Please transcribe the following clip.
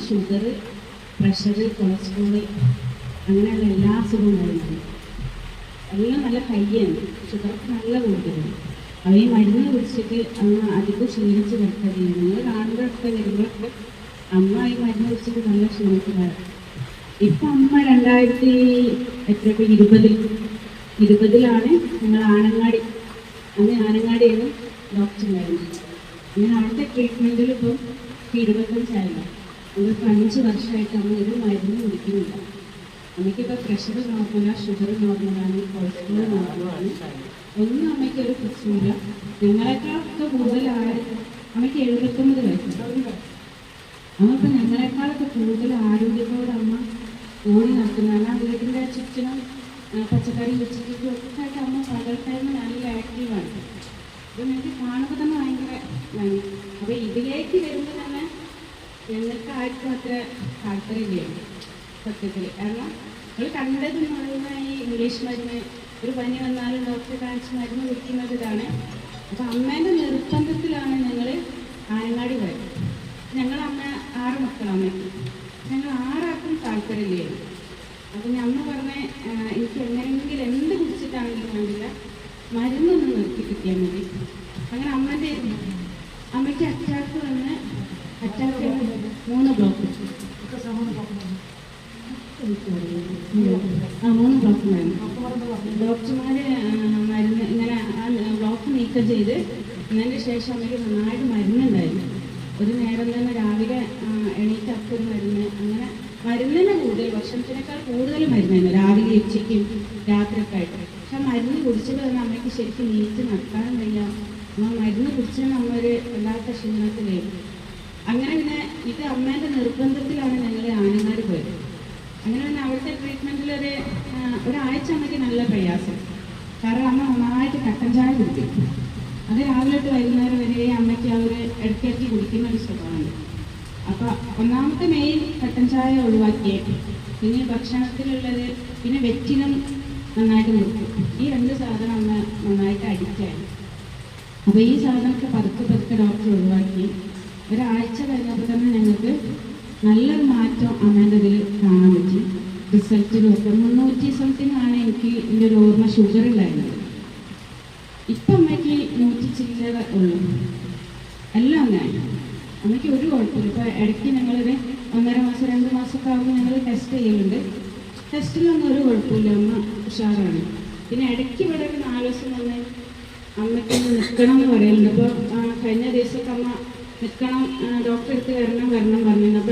Sugar, pressure, cholesterol അങ്ങനെയുള്ള എല്ലാ അസുഖവും ഉണ്ടായിരുന്നു. എല്ലാം നല്ല ഹൈയാണ്, ഷുഗർക്ക് നല്ല കൂടുതലാണ്. അപ്പോൾ ഈ മരുന്ന് കുടിച്ചിട്ട് അമ്മ അധികം ക്ഷീണിച്ച് കിടക്കുകയാണ്. നിങ്ങൾ കാണുമ്പോഴൊക്കെ വരുമ്പോഴൊക്കെ അമ്മ ഈ മരുന്ന് കുടിച്ചിട്ട് നല്ല ക്ഷീണിച്ചതാണ്. ഇപ്പം അമ്മ 2020-ലാണ് ഞങ്ങൾ ആനങ്ങാടി, അന്ന് ആനങ്ങാടിയാണ് ഡോക്ടർ ഉണ്ടായിരുന്നത്. അങ്ങനെ അവിടുത്തെ ട്രീറ്റ്മെൻറ്റിൽ ഇപ്പം 25 ഞങ്ങൾക്ക് 5 വർഷമായിട്ട് അമ്മ ഒരു മരുന്ന് കുടിക്കുന്നില്ല. അമ്മയ്ക്കിപ്പോൾ പ്രഷർ നോർമലാണ്, ഷുഗർ നോർമലാണ്, കൊളസ്ട്രോൾ നോർമലാണ്, ഒന്നും അമ്മയ്ക്ക് ഒരു പ്രശ്നമില്ല. ഞങ്ങളെക്കാളൊക്കെ കൂടുതൽ അമ്മയ്ക്ക് 79 വയസ്സുണ്ട്. അമ്മപ്പം ഞങ്ങളെക്കാളൊക്കെ കൂടുതൽ ആരോഗ്യത്തോടെ അമ്മ ഓടി നടക്കുന്നതാണ്. ആ വീടിൻ്റെ ചുറ്റിനും പച്ചക്കറി വെച്ചിട്ടും ഒക്കെ ആയിട്ട് അമ്മ പകൽ ടൈമിൽ നല്ല ആക്റ്റീവാണ്. അപ്പോൾ ഞങ്ങൾക്ക് കാണുമ്പോൾ തന്നെ ഭയങ്കര ഭംഗി. അപ്പോൾ ഇതിലേക്ക് വരുമ്പോൾ തന്നെ ഞങ്ങൾക്ക് ആർക്കും അത്ര താല്പര്യമില്ല സത്യത്തിൽ. കാരണം നമ്മൾ കണ്ടത് പറയുന്ന ഈ ഇംഗ്ലീഷ് മരുന്ന്, ഒരു പനി വന്നാലും ഡോക്ടറെ കാണിച്ച് മരുന്ന് കുടിക്കുന്നത് ഇതാണ്. അപ്പോൾ അമ്മേൻ്റെ നിർബന്ധത്തിലാണ് ഞങ്ങൾ ആനങ്ങാടി പോയത്. ഞങ്ങൾ അമ്മ 6 മക്കളമ്മയ്ക്ക്, ഞങ്ങൾ 6 താല്പര്യമില്ലായിരുന്നു. അപ്പം അമ്മ പറഞ്ഞ എനിക്ക് എങ്ങനെയെങ്കിലും എന്ത് കുടിച്ചിട്ടാണെങ്കിലും വേണ്ടില്ല, മരുന്നൊന്ന് നിർത്തി കിട്ടിയാൽ മതി. അങ്ങനെ അമ്മയ്ക്ക് അറ്റാക്ക് വന്ന് 3 ബ്ലോക്ക് 3 ബ്ലോക്ക് ഉണ്ടായിരുന്നു. ഡോക്ടർമാർ മരുന്ന് ഇങ്ങനെ ആ ബ്ലോക്ക് നീക്കം ചെയ്ത് അതിന് ശേഷം അമ്മയ്ക്ക് നന്നായിട്ട് മരുന്നുണ്ടായിരുന്നു. ഒരു നേരം തന്നെ രാവിലെ എണീറ്റ് ഒരു മരുന്ന്, അങ്ങനെ മരുന്നിന് കൂടുതൽ, ഭക്ഷണത്തിനേക്കാൾ കൂടുതൽ മരുന്നായിരുന്നു രാവിലെ ഉച്ചയ്ക്കും രാത്രിയൊക്കെ ആയിട്ട്. പക്ഷെ മരുന്ന് കുടിച്ചത് തന്നെ അമ്മയ്ക്ക് ശരിക്കും നീറ്റ് നടക്കാനും വയ്യ. മരുന്ന് കുടിച്ചാൽ നമ്മ ഒരു വല്ലാത്ത ക്ഷീണത്തിലായിരുന്നു. അങ്ങനെ പിന്നെ ഇത് അമ്മേൻ്റെ നിർബന്ധത്തിലാണ് ഞങ്ങൾ ആനങ്ങാടി പോയത്. അങ്ങനെ പിന്നെ അവിടുത്തെ ട്രീറ്റ്മെൻറ്റിൽ ഒരാഴ്ച അമ്മയ്ക്ക് നല്ല പ്രയാസം. കാരണം അമ്മ നന്നായിട്ട് കട്ടൻ ചായ കുടിക്കും. അത് രാവിലെ തൊട്ട് വൈകുന്നേരം വരെ അമ്മയ്ക്ക് അവർ ഇടയ്ക്കിടയ്ക്ക് കുടിക്കുന്ന ഒരു സ്വഭാവമാണ്. അപ്പോൾ ഒന്നാമത്തെ മെയിൻ കട്ടൻ ചായ ഒഴിവാക്കിയിട്ട് പിന്നെ ഭക്ഷണത്തിലുള്ളത്, പിന്നെ വെറ്റിനും നന്നായിട്ട് നിർത്തും. ഈ 2 സാധനം അമ്മ നന്നായിട്ട് അഡിക്റ്റായി. അപ്പോൾ ഈ സാധനമൊക്കെ പതുക്കെ ഡോക്ടർ ഒഴിവാക്കി. ഒരാഴ്ച കഴിഞ്ഞപ്പോൾ തന്നെ ഞങ്ങൾക്ക് നല്ലൊരു മാറ്റം അമ്മേൻ്റെ ഇതിൽ കാണാൻ പറ്റി. റിസൾട്ട് നോക്കുക 300 സംതിങ് ആണ് എനിക്ക് എൻ്റെ ഒരു ഓർമ്മ ഷുഗർ ഉണ്ടായിരുന്നത്. ഇപ്പം അമ്മയ്ക്ക് 100 ചില്ലറ ഉള്ളൂ. എല്ലാം അങ്ങനെ അമ്മയ്ക്ക് ഒരു കുഴപ്പമില്ല. ഇപ്പോൾ ഇടയ്ക്ക് ഞങ്ങളൊരു 1.5 മാസം 2 മാസമൊക്കെ ആകുമ്പോൾ ഞങ്ങൾ ടെസ്റ്റ് ചെയ്യലുണ്ട്. ടെസ്റ്റിലൊന്നും ഒരു കുഴപ്പമില്ല, അമ്മ ഉഷാറാണ്. പിന്നെ ഇടയ്ക്ക് ഇവിടെ ഒരു 4 ദിവസം വന്ന് അമ്മയ്ക്ക് നിൽക്കണം എന്ന് പറയലുണ്ട്. അപ്പോൾ കഴിഞ്ഞ ദിവസമൊക്കെ അമ്മ നിൽക്കണം, ഡോക്ടറെ അടുത്ത് വരണം പറഞ്ഞിരുന്നു. അപ്പോൾ